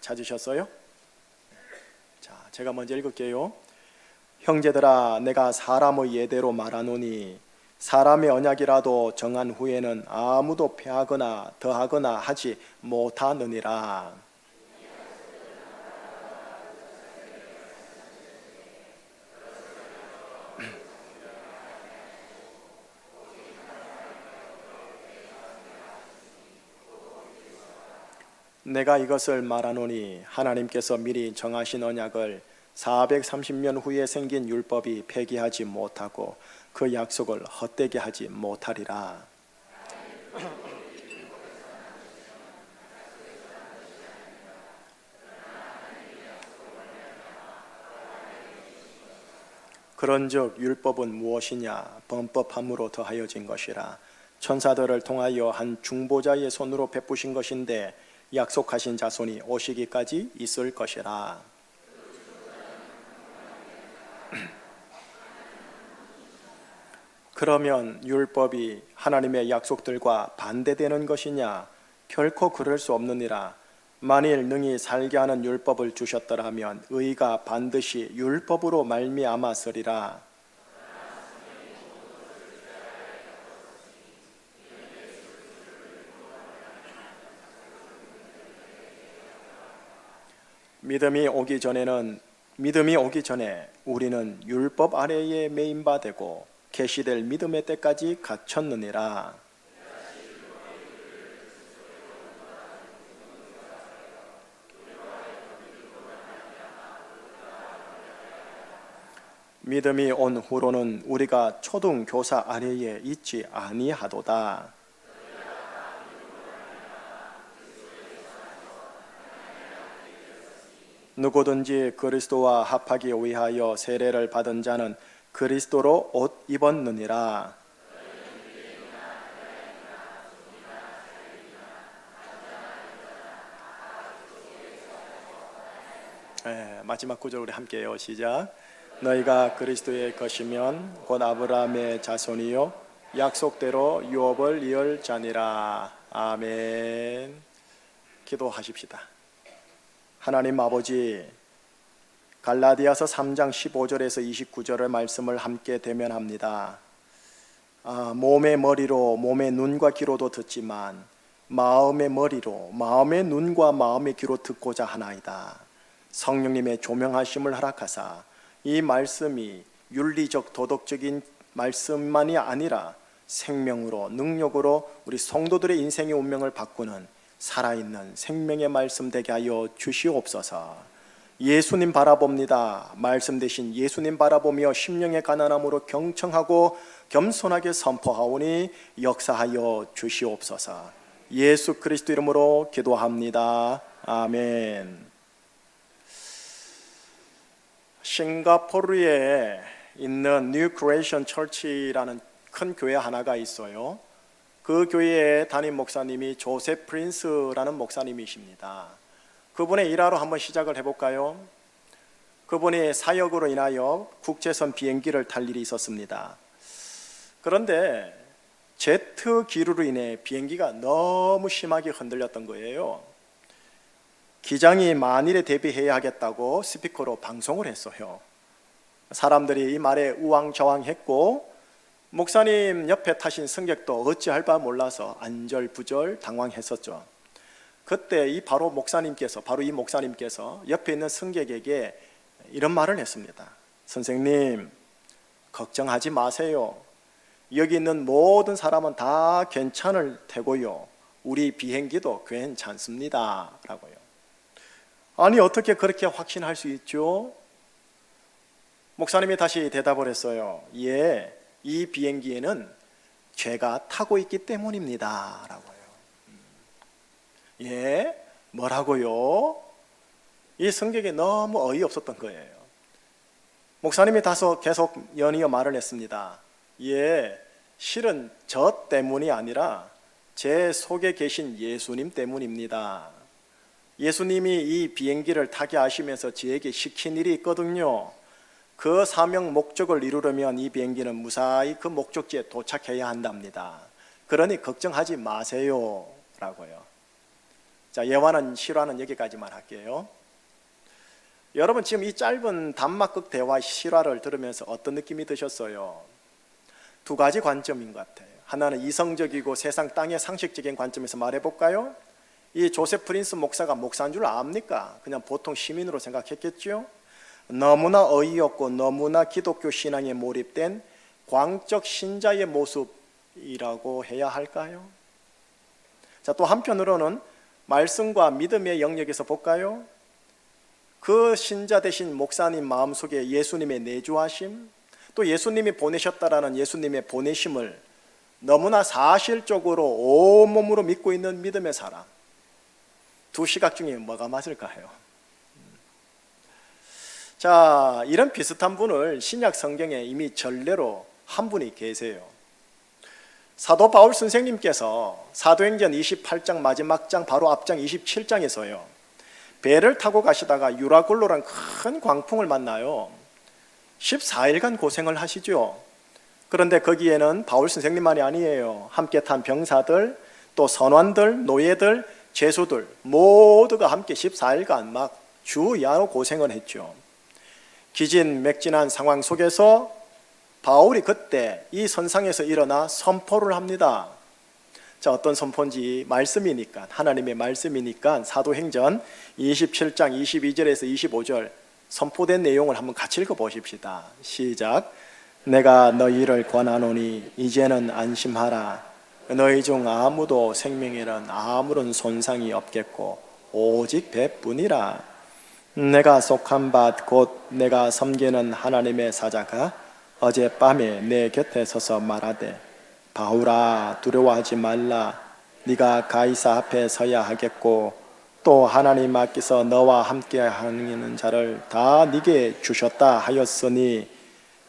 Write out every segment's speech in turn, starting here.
찾으셨어요? 자, 제가 먼저 읽을게요. 형제들아, 내가 사람의 예대로 말하노니 사람의 언약이라도 정한 후에는 아무도 폐하거나 더하거나 하지 못하느니라. 내가 이것을 말하노니 하나님께서 미리 정하신 언약을 430년 후에 생긴 율법이 폐기하지 못하고 그 약속을 헛되게 하지 못하리라. 그런즉 율법은 무엇이냐? 범법함으로 더하여진 것이라. 천사들을 통하여 한 중보자의 손으로 베푸신 것인데 약속하신 자손이 오시기까지 있을 것이라. 그러면 율법이 하나님의 약속들과 반대되는 것이냐? 결코 그럴 수 없느니라. 만일 능히 살게 하는 율법을 주셨더라면 의가 반드시 율법으로 말미암았으리라. 믿음이 오기 전에 우리는 율법 아래에 매인바 되고 계시될 믿음의 때까지 갇혔느니라. 믿음이 온 후로는 우리가 초등 교사 아래에 있지 아니하도다. 누구든지 그리스도와 합하기 위하여 세례를 받은 자는 그리스도로 옷 입었느니라. 마지막 구절 우리 함께해요. 시작. 너희가 그리스도의 것이면 곧 아브라함의 자손이요 약속대로 유업을 이을 자니라. 아멘. 기도하십시다. 하나님 아버지, 갈라디아서 3장 15절에서 29절의 말씀을 함께 대면합니다. 몸의 머리로 몸의 눈과 귀로도 듣지만 마음의 머리로 마음의 눈과 마음의 귀로 듣고자 하나이다. 성령님의 조명하심을 허락하사 이 말씀이 윤리적 도덕적인 말씀만이 아니라 생명으로 능력으로 우리 성도들의 인생의 운명을 바꾸는 살아있는 생명의 말씀 되게 하여 주시옵소서. 예수님 바라봅니다. 말씀 대신 예수님 바라보며 심령의 가난함으로 경청하고 겸손하게 선포하오니 역사하여 주시옵소서. 예수 그리스도 이름으로 기도합니다. 아멘. 싱가포르에 있는 뉴 크리에이션 처치라는 큰 교회 하나가 있어요. 그 교회의 담임 목사님이 조셉 프린스라는 목사님이십니다. 그분의 일화로 한번 시작을 해볼까요? 그분이 사역으로 인하여 국제선 비행기를 탈 일이 있었습니다. 그런데 제트 기류로 인해 비행기가 너무 심하게 흔들렸던 거예요. 기장이 만일에 대비해야 하겠다고 스피커로 방송을 했어요. 사람들이 이 말에 우왕좌왕했고 목사님 옆에 타신 승객도 어찌할 바 몰라서 안절부절 당황했었죠. 그때 이 목사님께서 옆에 있는 승객에게 이런 말을 했습니다. 선생님, 걱정하지 마세요. 여기 있는 모든 사람은 다 괜찮을 테고요. 우리 비행기도 괜찮습니다. 라고요. 아니, 어떻게 그렇게 확신할 수 있죠? 목사님이 다시 대답을 했어요. 예, 이 비행기에는 죄가 타고 있기 때문입니다. 라고요. 예? 뭐라고요? 이 승객이 너무 어이없었던 거예요. 목사님이 계속 연이어 말을 했습니다. 예, 실은 저 때문이 아니라 제 속에 계신 예수님 때문입니다. 예수님이 이 비행기를 타게 하시면서 저에게 시킨 일이 있거든요. 그 사명 목적을 이루려면 이 비행기는 무사히 그 목적지에 도착해야 한답니다. 그러니 걱정하지 마세요. 라고요. 자, 예화는 실화는 여기까지만 할게요. 여러분 지금 이 짧은 단막극 대화 실화를 들으면서 어떤 느낌이 드셨어요? 두 가지 관점인 것 같아요. 하나는 이성적이고 세상 땅의 상식적인 관점에서 말해볼까요? 이 조셉 프린스 목사가 목사인 줄 압니까? 그냥 보통 시민으로 생각했겠죠? 너무나 어이없고 너무나 기독교 신앙에 몰입된 광적 신자의 모습이라고 해야 할까요? 자, 또 한편으로는 말씀과 믿음의 영역에서 볼까요? 그 신자 되신 목사님 마음속에 예수님의 내주하심, 또 예수님이 보내셨다라는 예수님의 보내심을 너무나 사실적으로 온몸으로 믿고 있는 믿음의 사람, 두 시각 중에 뭐가 맞을까요? 자, 이런 비슷한 분을 신약 성경에 이미 전례로 한 분이 계세요. 사도 바울 선생님께서 사도행전 28장 마지막 장 바로 앞장 27장에서요 배를 타고 가시다가 유라굴로란 큰 광풍을 만나요. 14일간 고생을 하시죠. 그런데 거기에는 바울 선생님만이 아니에요. 함께 탄 병사들, 또 선원들, 노예들, 죄수들 모두가 함께 14일간 막 주야로 고생을 했죠. 기진맥진한 상황 속에서 바울이 그때 이 선상에서 일어나 선포를 합니다. 자, 어떤 선포인지 말씀이니까, 하나님의 말씀이니까 사도행전 27장 22절에서 25절 선포된 내용을 한번 같이 읽어보십시다. 시작. 내가 너희를 권하노니 이제는 안심하라. 너희 중 아무도 생명에는 아무런 손상이 없겠고 오직 배뿐이라. 내가 속한 밭 곧 내가 섬기는 하나님의 사자가 어젯밤에 내 곁에 서서 말하되 바울아 두려워하지 말라. 네가 가이사 앞에 서야 하겠고 또 하나님 앞에서 너와 함께 하는 자를 다 네게 주셨다 하였으니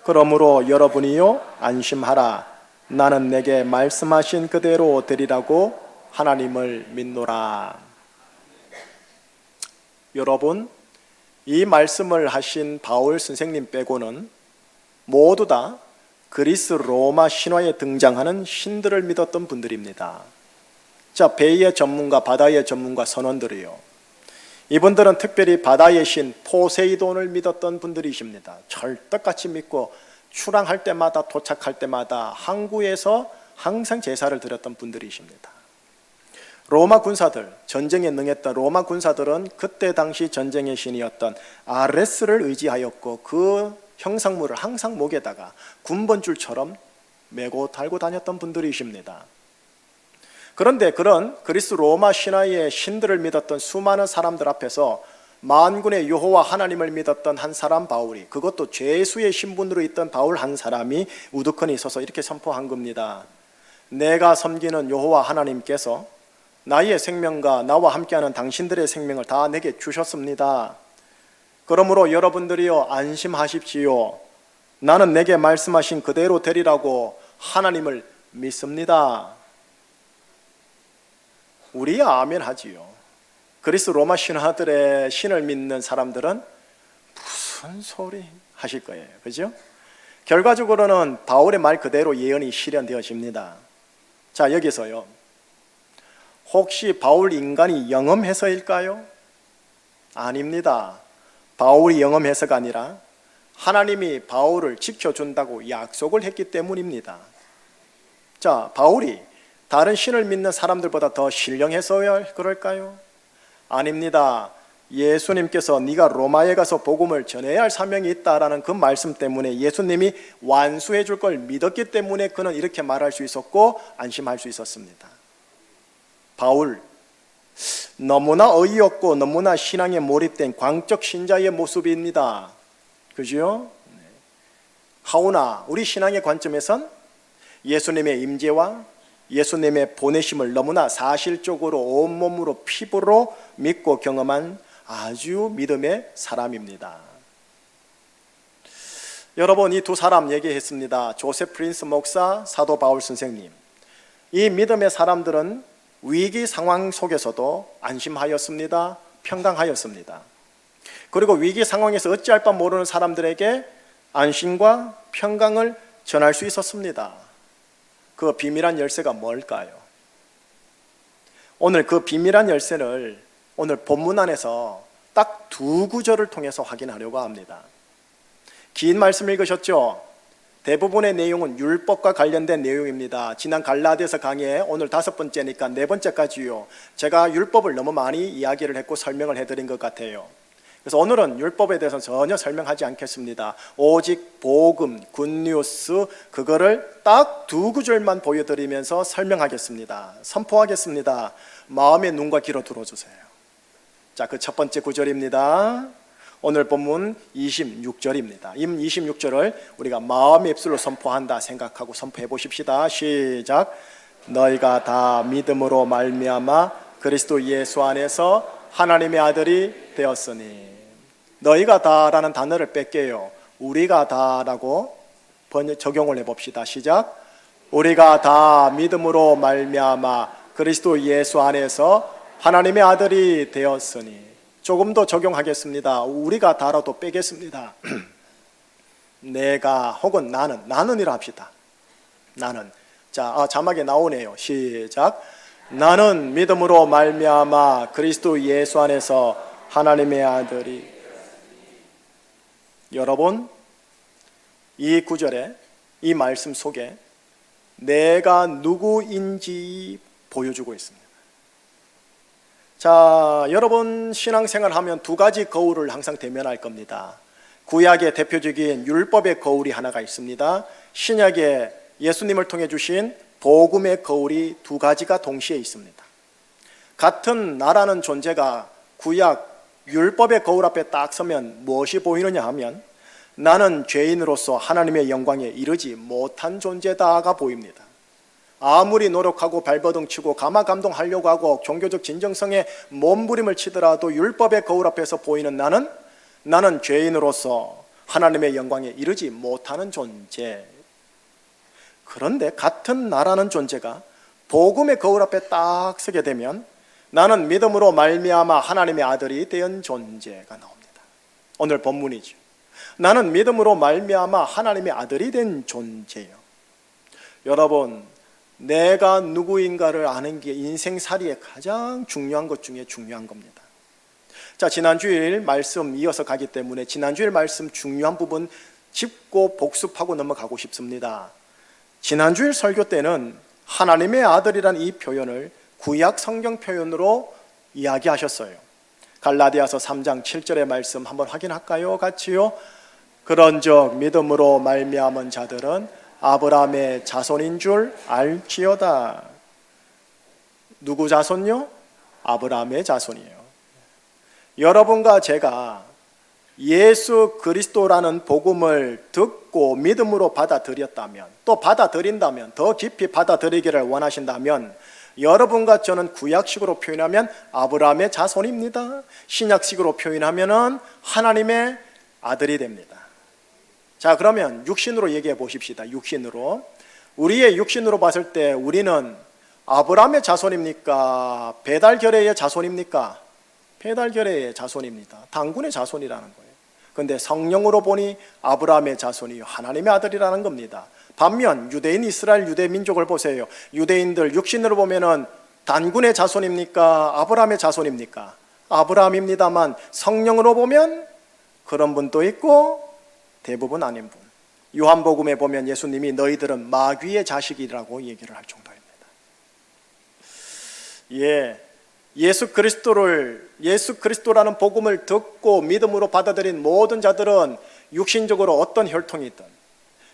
그러므로 여러분이요 안심하라. 나는 내게 말씀하신 그대로 되리라고 하나님을 믿노라. 여러분, 이 말씀을 하신 바울 선생님 빼고는 모두 다 그리스 로마 신화에 등장하는 신들을 믿었던 분들입니다. 자, 배의 전문가, 바다의 전문가 선원들이요. 이분들은 특별히 바다의 신 포세이돈을 믿었던 분들이십니다. 철떡같이 믿고 출항할 때마다 도착할 때마다 항구에서 항상 제사를 드렸던 분들이십니다. 로마 군사들, 전쟁에 능했던 로마 군사들은 그때 당시 전쟁의 신이었던 아레스를 의지하였고 그 형상물을 항상 목에다가 군번줄처럼 메고 달고 다녔던 분들이십니다. 그런데 그런 그리스 로마 신화의 신들을 믿었던 수많은 사람들 앞에서 만군의 여호와 하나님을 믿었던 한 사람 바울이, 그것도 죄수의 신분으로 있던 바울 한 사람이 우두커니 서서 이렇게 선포한 겁니다. 내가 섬기는 여호와 하나님께서 나의 생명과 나와 함께하는 당신들의 생명을 다 내게 주셨습니다. 그러므로 여러분들이요 안심하십시오. 나는 내게 말씀하신 그대로 되리라고 하나님을 믿습니다. 우리야 아멘 하지요. 그리스 로마 신화들의 신을 믿는 사람들은 무슨 소리 하실 거예요. 그죠? 결과적으로는 바울의 말 그대로 예언이 실현되어집니다. 자, 여기서요. 혹시 바울 인간이 영험해서일까요? 아닙니다. 바울이 영험해서가 아니라 하나님이 바울을 지켜준다고 약속을 했기 때문입니다. 자, 바울이 다른 신을 믿는 사람들보다 더 신령해서 그럴까요? 아닙니다. 예수님께서 네가 로마에 가서 복음을 전해야 할 사명이 있다라는 그 말씀 때문에 예수님이 완수해 줄 걸 믿었기 때문에 그는 이렇게 말할 수 있었고 안심할 수 있었습니다. 바울, 너무나 어이없고 너무나 신앙에 몰입된 광적 신자의 모습입니다. 그죠? 하오나 우리 신앙의 관점에선 예수님의 임재와 예수님의 보내심을 너무나 사실적으로 온몸으로 피부로 믿고 경험한 아주 믿음의 사람입니다. 여러분, 이 두 사람 얘기했습니다. 조셉 프린스 목사, 사도 바울 선생님. 이 믿음의 사람들은 위기 상황 속에서도 안심하였습니다. 평강하였습니다. 그리고 위기 상황에서 어찌할 바 모르는 사람들에게 안심과 평강을 전할 수 있었습니다. 그 비밀한 열쇠가 뭘까요? 오늘 그 비밀한 열쇠를 오늘 본문 안에서 딱 두 구절을 통해서 확인하려고 합니다. 긴 말씀 읽으셨죠? 대부분의 내용은 율법과 관련된 내용입니다. 지난 갈라디아서 강의 오늘 5번째니까 4번째까지요. 제가 율법을 너무 많이 이야기를 했고 설명을 해드린 것 같아요. 그래서 오늘은 율법에 대해서 전혀 설명하지 않겠습니다. 오직 복음, 굿뉴스 그거를 딱 두 구절만 보여드리면서 설명하겠습니다. 선포하겠습니다. 마음의 눈과 귀로 들어주세요. 자, 그 첫 번째 구절입니다. 오늘 본문 26절입니다. 이 26절을 우리가 마음의 입술로 선포한다 생각하고 선포해 보십시다. 시작. 너희가 다 믿음으로 말미암아 그리스도 예수 안에서 하나님의 아들이 되었으니. 너희가 다라는 단어를 뺄게요. 우리가 다라고 적용을 해봅시다. 시작. 우리가 다 믿음으로 말미암아 그리스도 예수 안에서 하나님의 아들이 되었으니. 조금 더 적용하겠습니다. 우리가 다라도 빼겠습니다. 내가 혹은 나는이라 합시다. 나는. 자, 자막에 나오네요. 시작. 나는 믿음으로 말미암아 그리스도 예수 안에서 하나님의 아들이. 여러분, 이 구절에 이 말씀 속에 내가 누구인지 보여주고 있습니다. 자, 여러분 신앙생활 하면 두 가지 거울을 항상 대면할 겁니다. 구약의 대표적인 율법의 거울이 하나가 있습니다. 신약에 예수님을 통해 주신 복음의 거울이 두 가지가 동시에 있습니다. 같은 나라는 존재가 구약 율법의 거울 앞에 딱 서면 무엇이 보이느냐 하면 나는 죄인으로서 하나님의 영광에 이르지 못한 존재다가 보입니다. 아무리 노력하고 발버둥 치고 가마감동하려고 하고 종교적 진정성에 몸부림을 치더라도 율법의 거울 앞에서 보이는 나는 죄인으로서 하나님의 영광에 이르지 못하는 존재. 그런데 같은 나라는 존재가 복음의 거울 앞에 딱 서게 되면 나는 믿음으로 말미암아 하나님의 아들이 된 존재가 나옵니다. 오늘 본문이죠. 나는 믿음으로 말미암아 하나님의 아들이 된 존재예요. 여러분, 내가 누구인가를 아는 게 인생살이의 가장 중요한 것 중에 중요한 겁니다. 자, 지난주일 말씀 이어서 가기 때문에 지난주일 말씀 중요한 부분 짚고 복습하고 넘어가고 싶습니다. 지난주일 설교 때는 하나님의 아들이란 이 표현을 구약 성경 표현으로 이야기하셨어요. 갈라디아서 3장 7절의 말씀 한번 확인할까요? 같이요. 그런즉 믿음으로 말미암은 자들은 아브라함의 자손인 줄 알지어다. 누구 자손요? 아브라함의 자손이에요. 여러분과 제가 예수 그리스도라는 복음을 듣고 믿음으로 받아들였다면, 또 받아들인다면, 더 깊이 받아들이기를 원하신다면 여러분과 저는 구약식으로 표현하면 아브라함의 자손입니다. 신약식으로 표현하면 하나님의 아들이 됩니다. 자, 그러면 육신으로 얘기해 보십시다. 육신으로. 우리의 육신으로 봤을 때 우리는 아브라함의 자손입니까? 배달결의의 자손입니까? 배달결의의 자손입니다. 당군의 자손이라는 거예요. 그런데 성령으로 보니 아브라함의 자손이요 하나님의 아들이라는 겁니다. 반면 유대인, 이스라엘 유대 민족을 보세요. 유대인들 육신으로 보면은 단군의 자손입니까? 아브라함의 자손입니까? 아브라함입니다만 성령으로 보면 그런 분도 있고 대부분 아닌 분. 요한복음에 보면 예수님이 너희들은 마귀의 자식이라고 얘기를 할 정도입니다. 예수 그리스도라는 복음을 듣고 믿음으로 받아들인 모든 자들은 육신적으로 어떤 혈통이든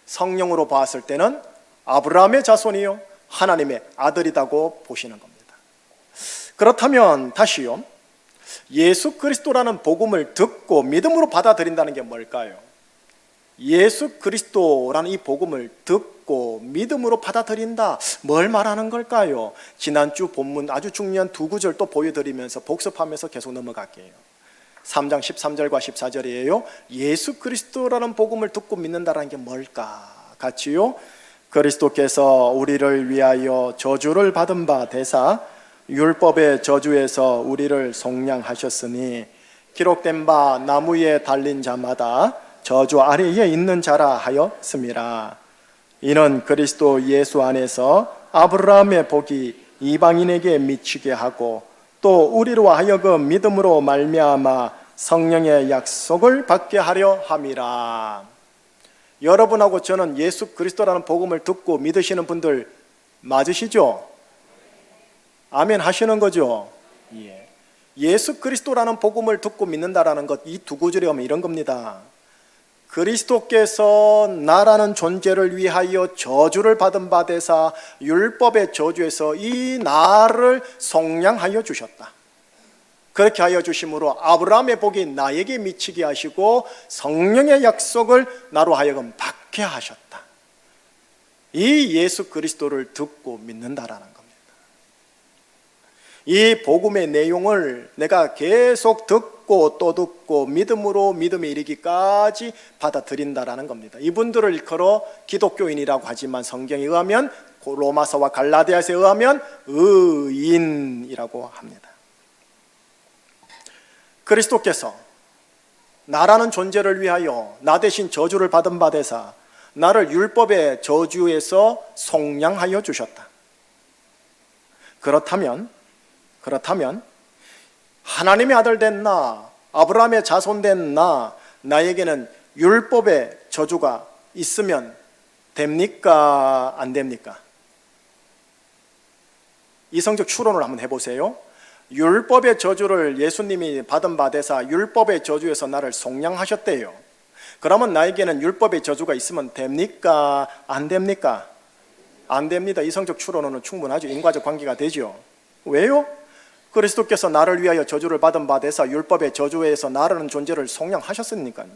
성령으로 봤을 때는 아브라함의 자손이요 하나님의 아들이라고 보시는 겁니다. 그렇다면 다시요, 예수 그리스도라는 복음을 듣고 믿음으로 받아들인다는 게 뭘까요? 예수 그리스도라는 이 복음을 듣고 믿음으로 받아들인다, 뭘 말하는 걸까요? 지난주 본문 아주 중요한 두 구절 또 보여드리면서 복습하면서 계속 넘어갈게요. 3장 13절과 14절이에요. 예수 그리스도라는 복음을 듣고 믿는다는 게 뭘까? 같이요. 그리스도께서 우리를 위하여 저주를 받은 바 되사 율법의 저주에서 우리를 속량하셨으니 기록된 바 나무에 달린 자마다 저주 아래에 있는 자라 하였음이라. 이는 그리스도 예수 안에서 아브라함의 복이 이방인에게 미치게 하고 또 우리로 하여금 믿음으로 말미암아 성령의 약속을 받게 하려 함이라. 여러분하고 저는 예수 그리스도라는 복음을 듣고 믿으시는 분들 맞으시죠? 아멘 하시는 거죠? 예. 예수 그리스도라는 복음을 듣고 믿는다라는 것, 이 두 구절에 오면 이런 겁니다. 그리스도께서 나라는 존재를 위하여 저주를 받은 바 되사 율법의 저주에서 이 나를 속량하여 주셨다. 그렇게 하여 주심으로 아브라함의 복이 나에게 미치게 하시고 성령의 약속을 나로 하여금 받게 하셨다. 이 예수 그리스도를 듣고 믿는다라는 겁니다. 이 복음의 내용을 내가 계속 듣고 또 듣고 믿음으로 믿음에 이르기까지 받아들인다라는 겁니다. 이분들을 일컬어 기독교인이라고 하지만 성경에 의하면, 로마서와 갈라디아서에 의하면 의인이라고 합니다. 그리스도께서 나라는 존재를 위하여 나 대신 저주를 받은 바 되사 나를 율법의 저주에서 속량하여 주셨다. 그렇다면 하나님의 아들 된 나, 아브라함의 자손 된 나에게는 율법의 저주가 있으면 됩니까? 안 됩니까? 이성적 추론을 한번 해보세요. 율법의 저주를 예수님이 받은 바 되사 율법의 저주에서 나를 속량하셨대요. 그러면 나에게는 율법의 저주가 있으면 됩니까? 안 됩니까? 안 됩니다. 이성적 추론으로는 충분하죠. 인과적 관계가 되죠. 왜요? 그리스도께서 나를 위하여 저주를 받은 바 되사 율법의 저주에서 나라는 존재를 속량하셨으니까요.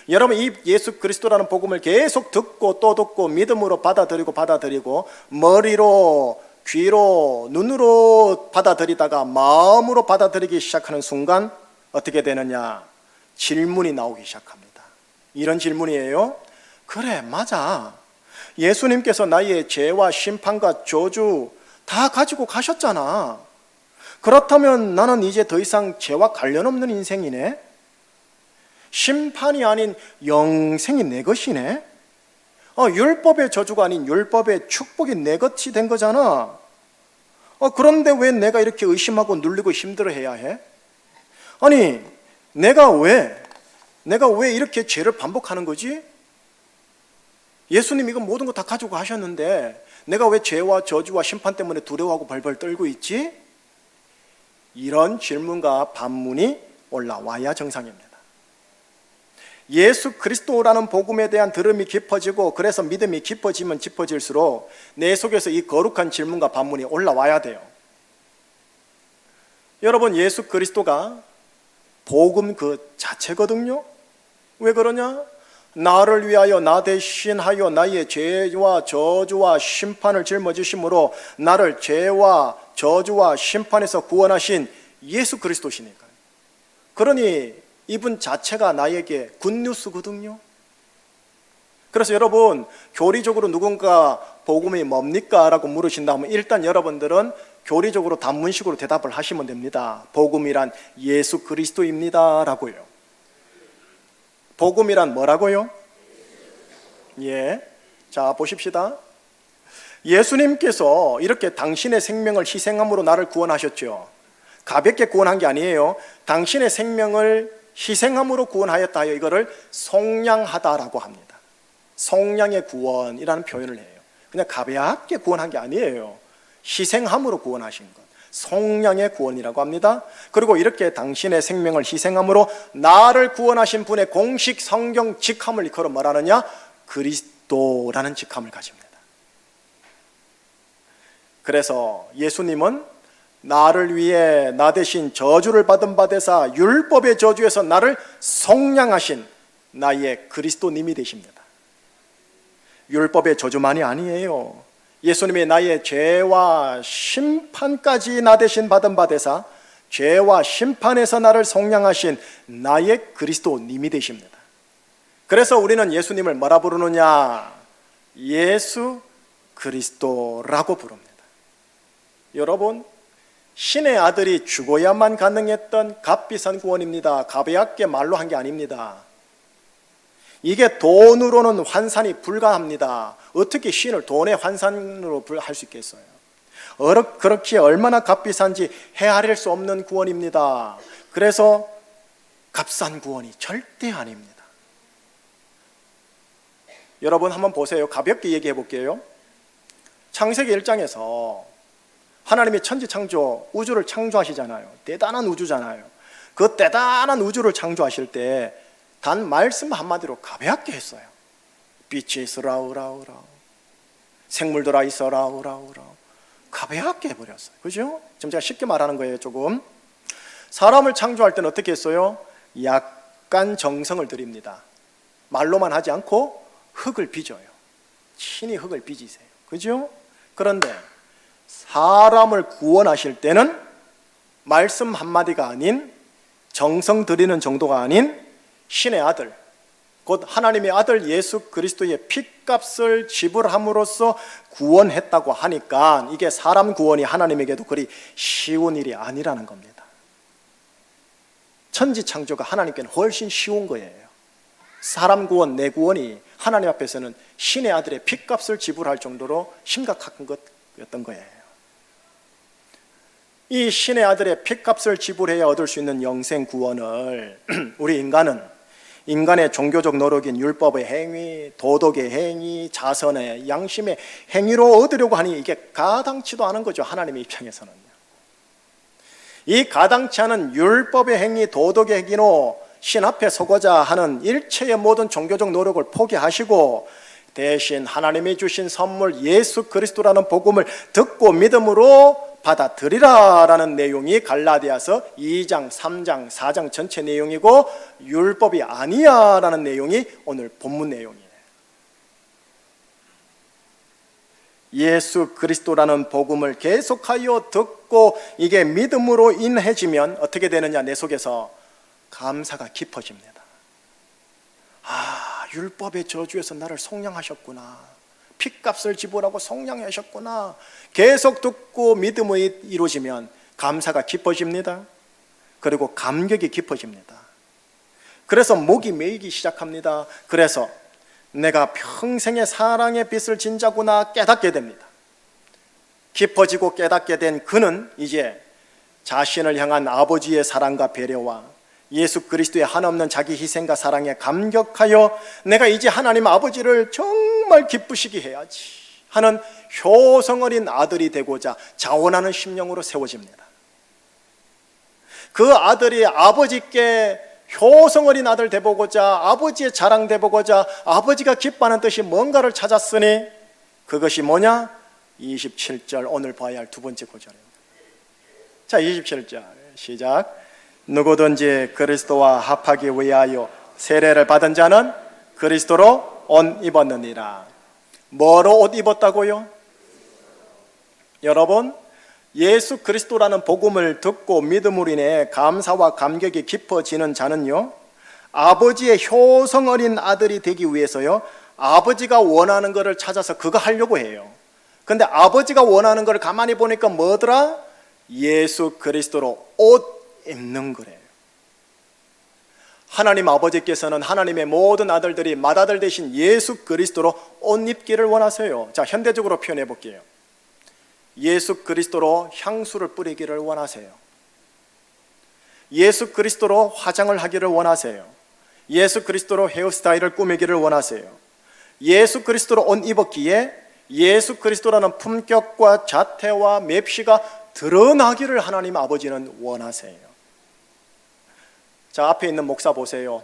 여러분, 이 예수 그리스도라는 복음을 계속 듣고 또 듣고 믿음으로 받아들이고 머리로, 귀로, 눈으로 받아들이다가 마음으로 받아들이기 시작하는 순간 어떻게 되느냐? 질문이 나오기 시작합니다. 이런 질문이에요. 그래, 맞아. 예수님께서 나의 죄와 심판과 저주 다 가지고 가셨잖아. 그렇다면 나는 이제 더 이상 죄와 관련 없는 인생이네. 심판이 아닌 영생이 내 것이네. 율법의 저주가 아닌 율법의 축복이 내 것이 된 거잖아. 그런데 왜 내가 이렇게 의심하고 눌리고 힘들어해야 해? 아니, 내가 왜 이렇게 죄를 반복하는 거지? 예수님 이거 모든 거 다 가지고 가셨는데 내가 왜 죄와 저주와 심판 때문에 두려워하고 벌벌 떨고 있지? 이런 질문과 반문이 올라와야 정상입니다. 예수 그리스도라는 복음에 대한 들음이 깊어지고 그래서 믿음이 깊어지면 깊어질수록 내 속에서 이 거룩한 질문과 반문이 올라와야 돼요. 여러분, 예수 그리스도가 복음 그 자체거든요. 왜 그러냐? 나를 위하여 나 대신하여 나의 죄와 저주와 심판을 짊어지심으로 나를 죄와 저주와 심판에서 구원하신 예수 그리스도시니까요. 그러니 이분 자체가 나에게 굿뉴스거든요. 그래서 여러분, 교리적으로 누군가 복음이 뭡니까? 라고 물으신다면 일단 여러분들은 교리적으로 단문식으로 대답을 하시면 됩니다. 복음이란 예수 그리스도입니다 라고요. 복음이란 뭐라고요? 예. 자, 보십시다. 예수님께서 이렇게 당신의 생명을 희생함으로 나를 구원하셨죠. 가볍게 구원한 게 아니에요. 당신의 생명을 희생함으로 구원하였다 하여 이거를 속량하다라고 합니다. 속량의 구원이라는 표현을 해요. 그냥 가볍게 구원한 게 아니에요. 희생함으로 구원하신 것, 속량의 구원이라고 합니다. 그리고 이렇게 당신의 생명을 희생함으로 나를 구원하신 분의 공식 성경 직함을 이끌어 말하느냐? 그리스도라는 직함을 가집니다. 그래서 예수님은 나를 위해 나 대신 저주를 받은 바 되사 율법의 저주에서 나를 속량하신 나의 그리스도님이 되십니다. 율법의 저주만이 아니에요. 예수님이 나의 죄와 심판까지 나 대신 받은 바 되사 죄와 심판에서 나를 속량하신 나의 그리스도님이 되십니다. 그래서 우리는 예수님을 뭐라 부르느냐? 예수 그리스도라고 부릅니다. 여러분, 신의 아들이 죽어야만 가능했던 값비싼 구원입니다. 가볍게 말로 한 게 아닙니다. 이게 돈으로는 환산이 불가합니다. 어떻게 신을 돈의 환산으로 할 수 있겠어요? 그렇게 얼마나 값비싼지 헤아릴 수 없는 구원입니다. 그래서 값싼 구원이 절대 아닙니다. 여러분 한번 보세요. 가볍게 얘기해 볼게요. 창세기 1장에서 하나님이 천지창조, 우주를 창조하시잖아요. 대단한 우주잖아요. 그 대단한 우주를 창조하실 때 단 말씀 한마디로 가볍게 했어요. 빛이 있으라우라우라, 생물들아 있어라우라우라, 가볍게 해버렸어요. 그죠? 지금 제가 쉽게 말하는 거예요. 조금 사람을 창조할 때는 어떻게 했어요? 약간 정성을 들입니다. 말로만 하지 않고 흙을 빚어요. 친히 흙을 빚으세요. 그죠? 그런데 사람을 구원하실 때는 말씀 한마디가 아닌, 정성 들이는 정도가 아닌 신의 아들, 곧 하나님의 아들 예수 그리스도의 핏값을 지불함으로써 구원했다고 하니까 이게 사람 구원이 하나님에게도 그리 쉬운 일이 아니라는 겁니다. 천지창조가 하나님께는 훨씬 쉬운 거예요. 사람 구원, 내 구원이 하나님 앞에서는 신의 아들의 핏값을 지불할 정도로 심각한 것이었던 거예요. 이 신의 아들의 핏값을 지불해야 얻을 수 있는 영생 구원을 우리 인간의 종교적 노력인 율법의 행위, 도덕의 행위, 자선의 양심의 행위로 얻으려고 하니 이게 가당치도 않은 거죠. 하나님의 입장에서는요. 이 가당치 않은 율법의 행위, 도덕의 행위로 신 앞에 서고자 하는 일체의 모든 종교적 노력을 포기하시고 대신 하나님이 주신 선물 예수 그리스도라는 복음을 듣고 믿음으로 받아들이라라는 내용이 갈라디아서 2장, 3장, 4장 전체 내용이고 율법이 아니야라는 내용이 오늘 본문 내용이에요. 예수 그리스도라는 복음을 계속하여 듣고 이게 믿음으로 인해지면 어떻게 되느냐? 내 속에서 감사가 깊어집니다. 아, 율법의 저주에서 나를 속량하셨구나. 핏값을 지불하고 속량하셨구나. 계속 듣고 믿음이 이루어지면 감사가 깊어집니다. 그리고 감격이 깊어집니다. 그래서 목이 메이기 시작합니다. 그래서 내가 평생의 사랑의 빛을 진 자구나 깨닫게 됩니다. 깊어지고 깨닫게 된 그는 이제 자신을 향한 아버지의 사랑과 배려와 예수 그리스도의 한없는 자기 희생과 사랑에 감격하여 내가 이제 하나님 아버지를 정말 기쁘시게 해야지 하는 효성 어린 아들이 되고자 자원하는 심령으로 세워집니다. 그 아들이 아버지께 효성 어린 아들 되보고자, 아버지의 자랑 되보고자, 아버지가 기뻐하는 뜻이 뭔가를 찾았으니 그것이 뭐냐? 27절, 오늘 봐야 할 두 번째 구절입니다. 자, 27절 시작. 누구든지 그리스도와 합하기 위하여 세례를 받은 자는 그리스도로 옷 입었느니라. 뭐로 옷 입었다고요? 여러분, 예수 그리스도라는 복음을 듣고 믿음으로 인해 감사와 감격이 깊어지는 자는요, 아버지의 효성 어린 아들이 되기 위해서요, 아버지가 원하는 것을 찾아서 그거 하려고 해요. 근데 아버지가 원하는 것을 가만히 보니까 뭐더라? 예수 그리스도로 옷 입는 거래요. 하나님 아버지께서는 하나님의 모든 아들들이 맏아들 되신 예수 그리스도로 옷 입기를 원하세요. 자, 현대적으로 표현해 볼게요. 예수 그리스도로 향수를 뿌리기를 원하세요. 예수 그리스도로 화장을 하기를 원하세요. 예수 그리스도로 헤어스타일을 꾸미기를 원하세요. 예수 그리스도로 옷 입었기에 예수 그리스도라는 품격과 자태와 맵시가 드러나기를 하나님 아버지는 원하세요. 자, 앞에 있는 목사 보세요.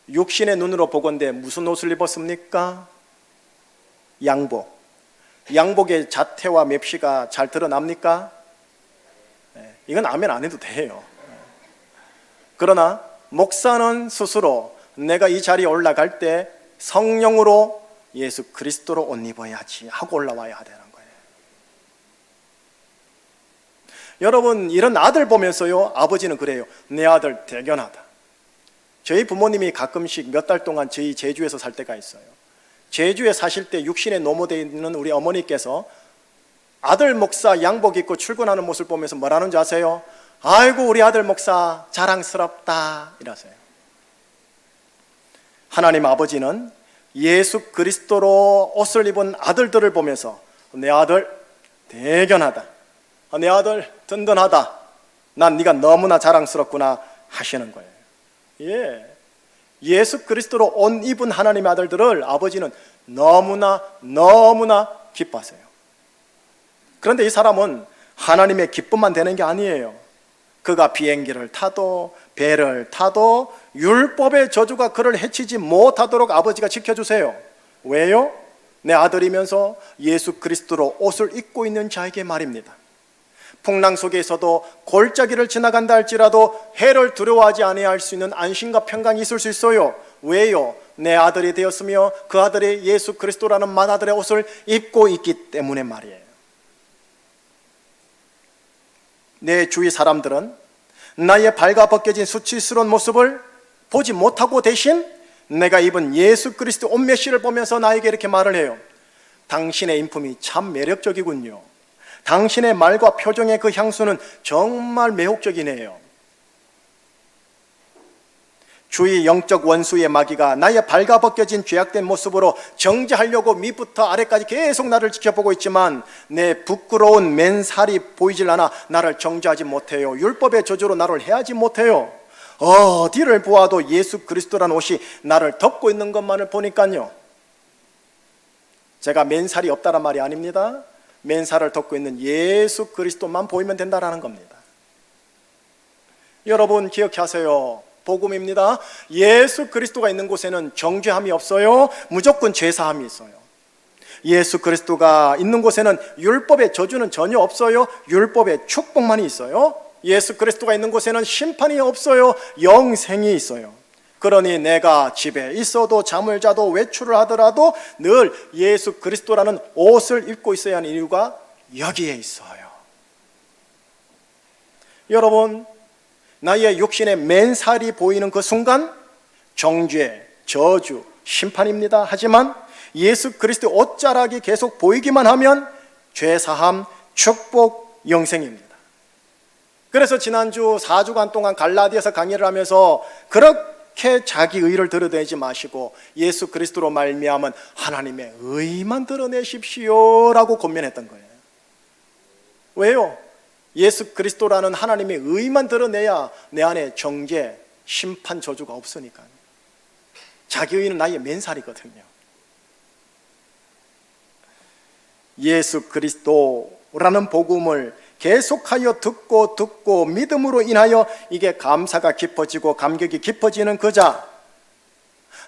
육신의 눈으로 보건대 무슨 옷을 입었습니까? 양복. 양복의 자태와 맵시가 잘 드러납니까? 네, 이건 아멘 안 해도 돼요. 그러나 목사는 스스로 내가 이 자리에 올라갈 때 성령으로 예수 그리스도로 옷 입어야지 하고 올라와야 되는 거예요. 여러분, 이런 아들 보면서요, 아버지는 그래요. 내 아들 대견하다. 저희 부모님이 가끔씩 몇 달 동안 저희 제주에서 살 때가 있어요. 제주에 사실 때 육신에 노모되어 있는 우리 어머니께서 아들 목사 양복 입고 출근하는 모습을 보면서 뭐라는지 아세요? 아이고, 우리 아들 목사 자랑스럽다 이러세요. 하나님 아버지는 예수 그리스도로 옷을 입은 아들들을 보면서 내 아들 대견하다, 내 아들 든든하다, 난 네가 너무나 자랑스럽구나 하시는 거예요. 예, 예수 그리스도로 옷 입은 하나님의 아들들을 아버지는 너무나 기뻐하세요. 그런데 이 사람은 하나님의 기쁨만 되는 게 아니에요. 그가 비행기를 타도 배를 타도 율법의 저주가 그를 해치지 못하도록 아버지가 지켜주세요. 왜요? 내 아들이면서 예수 그리스도로 옷을 입고 있는 자에게 말입니다. 풍랑 속에서도 골짜기를 지나간다 할지라도 해를 두려워하지 아니할 수 있는 안심과 평강이 있을 수 있어요. 왜요? 내 아들이 되었으며 그 아들이 예수 그리스도라는 맏아들의 옷을 입고 있기 때문에 말이에요. 내 주위 사람들은 나의 발가벗겨진 수치스러운 모습을 보지 못하고 대신 내가 입은 예수 그리스도 옷 메시를 보면서 나에게 이렇게 말을 해요. 당신의 인품이 참 매력적이군요. 당신의 말과 표정의 그 향수는 정말 매혹적이네요. 주위 영적 원수의 마귀가 나의 발가벗겨진 죄악된 모습으로 정죄하려고 밑부터 아래까지 계속 나를 지켜보고 있지만 내 부끄러운 맨살이 보이질 않아 나를 정죄하지 못해요. 율법의 저주로 나를 해하지 못해요. 어디를 보아도 예수 그리스도라는 옷이 나를 덮고 있는 것만을 보니까요, 제가 맨살이 없다란 말이 아닙니다. 맨살을 덮고 있는 예수 그리스도만 보이면 된다는 겁니다. 여러분 기억하세요. 복음입니다. 예수 그리스도가 있는 곳에는 정죄함이 없어요. 무조건 죄사함이 있어요. 예수 그리스도가 있는 곳에는 율법의 저주는 전혀 없어요. 율법의 축복만이 있어요. 예수 그리스도가 있는 곳에는 심판이 없어요. 영생이 있어요. 그러니 내가 집에 있어도 잠을 자도 외출을 하더라도 늘 예수 그리스도라는 옷을 입고 있어야 하는 이유가 여기에 있어요. 여러분, 나의 육신의 맨살이 보이는 그 순간 정죄, 저주, 심판입니다. 하지만 예수 그리스도의 옷자락이 계속 보이기만 하면 죄사함, 축복, 영생입니다. 그래서 지난주 4주간 동안 갈라디아서 강의를 하면서 그렇게 자기 의를 드러내지 마시고 예수 그리스도로 말미암은 하나님의 의만 드러내십시오 라고 권면했던 거예요. 왜요? 예수 그리스도라는 하나님의 의만 드러내야 내 안에 정죄, 심판, 저주가 없으니까요. 자기 의는 나의 맨살이거든요. 예수 그리스도라는 복음을 계속하여 듣고 믿음으로 인하여 이게 감사가 깊어지고 감격이 깊어지는 그 자,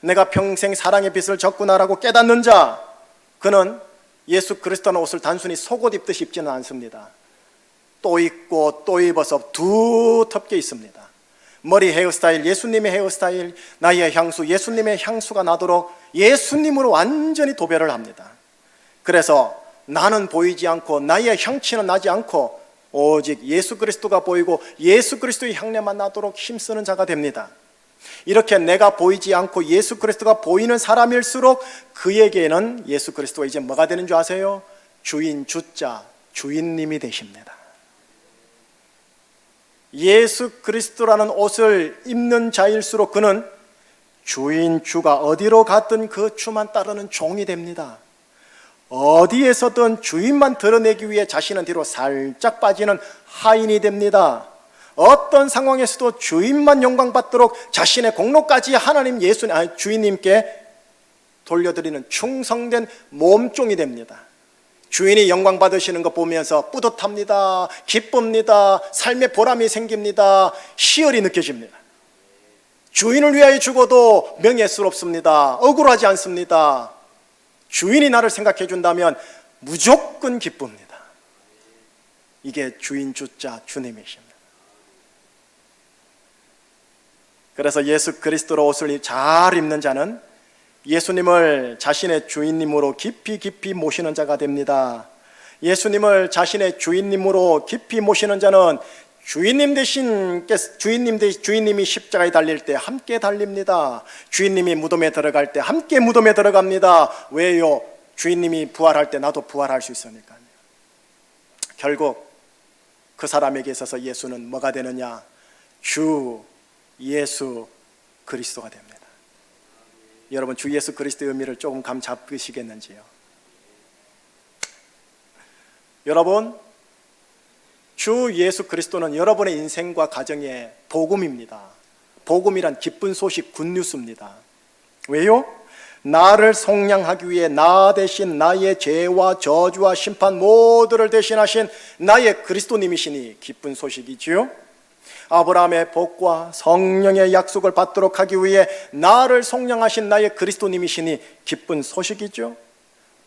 내가 평생 사랑의 빛을 졌구나라고 깨닫는 자, 그는 예수 그리스도라는 옷을 단순히 속옷 입듯이 입지는 않습니다. 또 입고 또 입어서 두텁게 있습니다. 머리 헤어스타일, 예수님의 헤어스타일, 나의 향수, 예수님의 향수가 나도록 예수님으로 완전히 도배를 합니다. 그래서 나는 보이지 않고 나의 향취는 나지 않고 오직 예수 그리스도가 보이고 예수 그리스도의 향내만 나도록 힘쓰는 자가 됩니다. 이렇게 내가 보이지 않고 예수 그리스도가 보이는 사람일수록 그에게는 예수 그리스도가 이제 뭐가 되는 줄 아세요? 주인, 주자, 주인님이 되십니다. 예수 그리스도라는 옷을 입는 자일수록 그는 주인, 주가 어디로 갔든 그 주만 따르는 종이 됩니다. 어디에서든 주인만 드러내기 위해 자신은 뒤로 살짝 빠지는 하인이 됩니다. 어떤 상황에서도 주인만 영광받도록 자신의 공로까지 하나님 주인님께 돌려드리는 충성된 몸종이 됩니다. 주인이 영광 받으시는 거 보면서 뿌듯합니다. 기쁩니다. 삶의 보람이 생깁니다. 희열이 느껴집니다. 주인을 위하여 죽어도 명예스럽습니다. 억울하지 않습니다. 주인이 나를 생각해 준다면 무조건 기쁩니다. 이게 주인, 주자, 주님이십니다. 그래서 예수 그리스도로 옷을 잘 입는 자는 예수님을 자신의 주인님으로 깊이 모시는 자가 됩니다. 예수님을 자신의 주인님으로 깊이 모시는 자는 주인님이 십자가에 달릴 때 함께 달립니다. 주인님이 무덤에 들어갈 때 함께 무덤에 들어갑니다. 왜요? 주인님이 부활할 때 나도 부활할 수 있으니까요. 결국 그 사람에게 있어서 예수는 뭐가 되느냐? 주 예수 그리스도가 됩니다. 여러분, 주 예수 그리스도의 의미를 조금 감 잡으시겠는지요? 여러분, 주 예수 그리스도는 여러분의 인생과 가정의 복음입니다. 복음이란 기쁜 소식, 굿뉴스입니다. 왜요? 나를 속량하기 위해 나 대신 나의 죄와 저주와 심판 모두를 대신하신 나의 그리스도님이시니 기쁜 소식이지요. 아브라함의 복과 성령의 약속을 받도록 하기 위해 나를 속량하신 나의 그리스도님이시니 기쁜 소식이죠.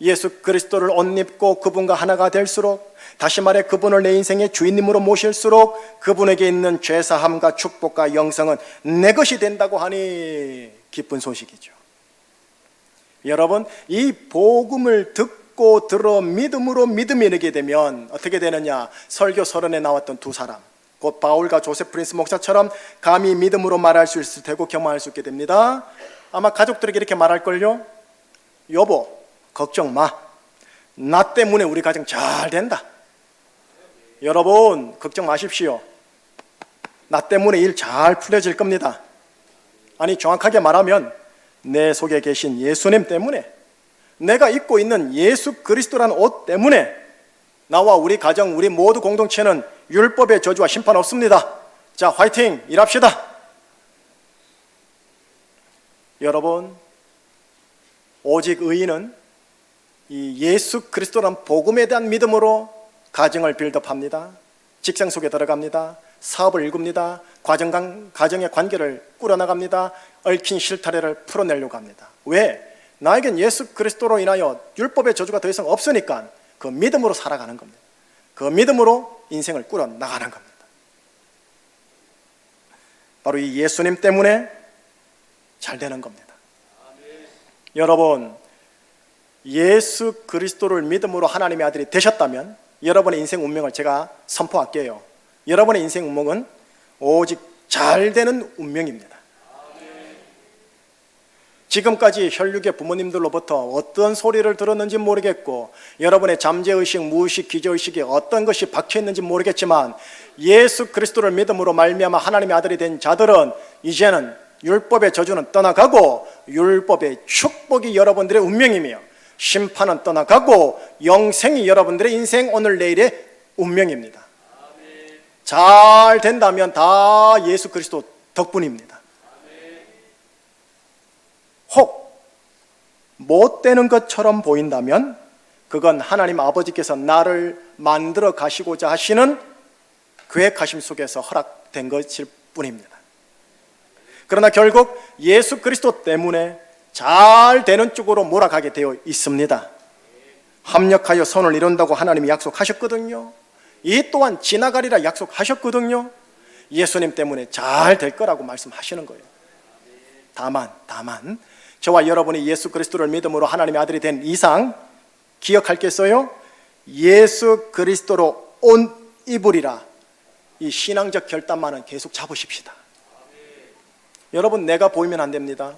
예수 그리스도를 옷 입고 그분과 하나가 될수록, 다시 말해 그분을 내 인생의 주인님으로 모실수록 그분에게 있는 죄사함과 축복과 영생은 내 것이 된다고 하니 기쁜 소식이죠. 여러분, 이 복음을 듣고 들어 믿음으로 믿음이 이르게 되면 어떻게 되느냐? 설교 서론에 나왔던 두 사람, 곧 바울과 조셉 프린스 목사처럼 감히 믿음으로 말할 수 있을 테고 경험할 수 있게 됩니다. 아마 가족들에게 이렇게 말할걸요. 여보, 걱정 마. 나 때문에 우리 가정 잘 된다. 여러분, 걱정 마십시오. 나 때문에 일 잘 풀려질 겁니다. 아니, 정확하게 말하면 내 속에 계신 예수님 때문에, 내가 입고 있는 예수 그리스도라는 옷 때문에 나와 우리 가정, 우리 모두 공동체는 율법의 저주와 심판 없습니다. 자, 화이팅! 일합시다. 여러분, 오직 의인은 이 예수 그리스도란 복음에 대한 믿음으로 가정을 빌드업합니다. 직장 속에 들어갑니다. 사업을 일굽니다. 가정의 관계를 꾸려나갑니다. 얽힌 실타래를 풀어내려고 합니다. 왜? 나에겐 예수 그리스도로 인하여 율법의 저주가 더 이상 없으니까 그 믿음으로 살아가는 겁니다. 그 믿음으로 인생을 꾸려나가는 겁니다. 바로 이 예수님 때문에 잘 되는 겁니다. 여러분, 예수 그리스도를 믿음으로 하나님의 아들이 되셨다면 여러분의 인생 운명을 제가 선포할게요. 여러분의 인생 운명은 오직 잘 되는 운명입니다. 지금까지 혈육의 부모님들로부터 어떤 소리를 들었는지 모르겠고, 여러분의 잠재의식, 무의식, 기저의식에 어떤 것이 박혀있는지 모르겠지만, 예수 그리스도를 믿음으로 말미암아 하나님의 아들이 된 자들은 이제는 율법의 저주는 떠나가고 율법의 축복이 여러분들의 운명이며, 심판은 떠나가고 영생이 여러분들의 인생 오늘 내일의 운명입니다. 잘 된다면 다 예수 그리스도 덕분입니다. 혹 못 되는 것처럼 보인다면 그건 하나님 아버지께서 나를 만들어 가시고자 하시는 계획하심 속에서 허락된 것일 뿐입니다. 그러나 결국 예수 그리스도 때문에 잘 되는 쪽으로 몰아가게 되어 있습니다. 합력하여 선을 이룬다고 하나님이 약속하셨거든요. 이 또한 지나가리라 약속하셨거든요. 예수님 때문에 잘 될 거라고 말씀하시는 거예요. 다만 저와 여러분이 예수 그리스도를 믿음으로 하나님의 아들이 된 이상 기억할 게 있어요. 예수 그리스도로 옷 입으리라, 이 신앙적 결단만은 계속 잡으십시다. 여러분, 내가 보이면 안 됩니다.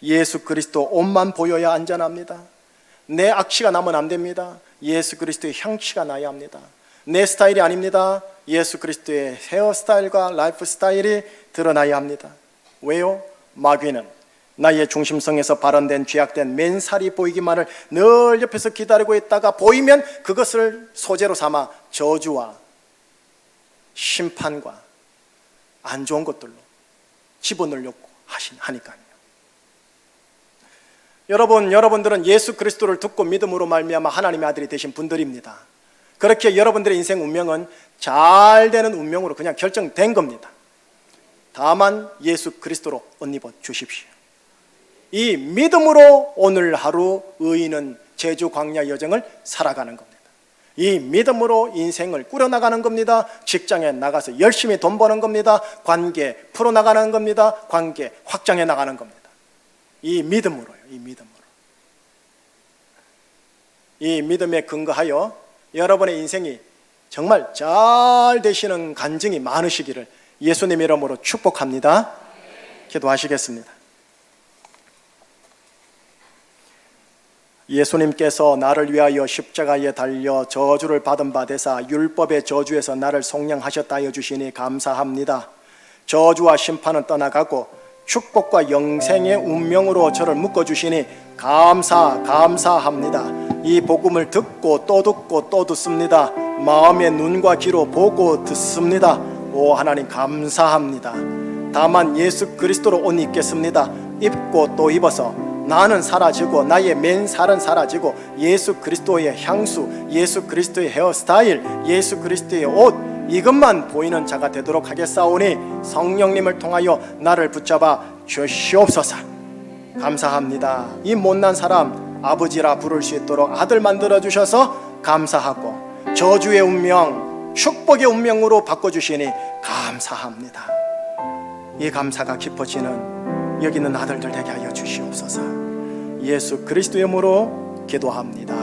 예수 그리스도 옷만 보여야 안전합니다. 내 악취가 나면 안 됩니다. 예수 그리스도의 향취가 나야 합니다. 내 스타일이 아닙니다. 예수 그리스도의 헤어스타일과 라이프 스타일이 드러나야 합니다. 왜요? 마귀는 나의 중심성에서 발현된 죄악된 맨살이 보이기만을 늘 옆에서 기다리고 있다가 보이면 그것을 소재로 삼아 저주와 심판과 안 좋은 것들로 집어넣으려고 하니까요. 여러분들은 예수 그리스도를 듣고 믿음으로 말미암아 하나님의 아들이 되신 분들입니다. 그렇게 여러분들의 인생 운명은 잘 되는 운명으로 그냥 결정된 겁니다. 다만 예수 그리스도로 옷 입어 주십시오. 이 믿음으로 오늘 하루 의인은 제주 광야 여정을 살아가는 겁니다. 이 믿음으로 인생을 꾸려나가는 겁니다. 직장에 나가서 열심히 돈 버는 겁니다. 관계 풀어나가는 겁니다. 관계 확장해 나가는 겁니다. 이 믿음으로요. 이 믿음에 근거하여 여러분의 인생이 정말 잘 되시는 간증이 많으시기를 예수님 이름으로 축복합니다. 기도하시겠습니다. 예수님께서 나를 위하여 십자가에 달려 저주를 받은 바 되사 율법의 저주에서 나를 속량하셨다 하여 주시니 감사합니다. 저주와 심판은 떠나가고 축복과 영생의 운명으로 저를 묶어주시니 감사합니다. 이 복음을 듣고 또 듣습니다. 마음의 눈과 귀로 보고 듣습니다. 오 하나님 감사합니다. 다만 예수 그리스도로 옷 입겠습니다. 입고 또 입어서 나는 사라지고 나의 맨살은 사라지고 예수 그리스도의 향수, 예수 그리스도의 헤어스타일, 예수 그리스도의 옷 이것만 보이는 자가 되도록 하겠사오니 성령님을 통하여 나를 붙잡아 주시옵소서. 감사합니다. 이 못난 사람 아버지라 부를 수 있도록 아들 만들어 주셔서 감사하고 저주의 운명 축복의 운명으로 바꿔주시니 감사합니다. 이 감사가 깊어지는 여기 있는 아들들 되게 하여 주시옵소서. 예수 그리스도의 이름으로 기도합니다.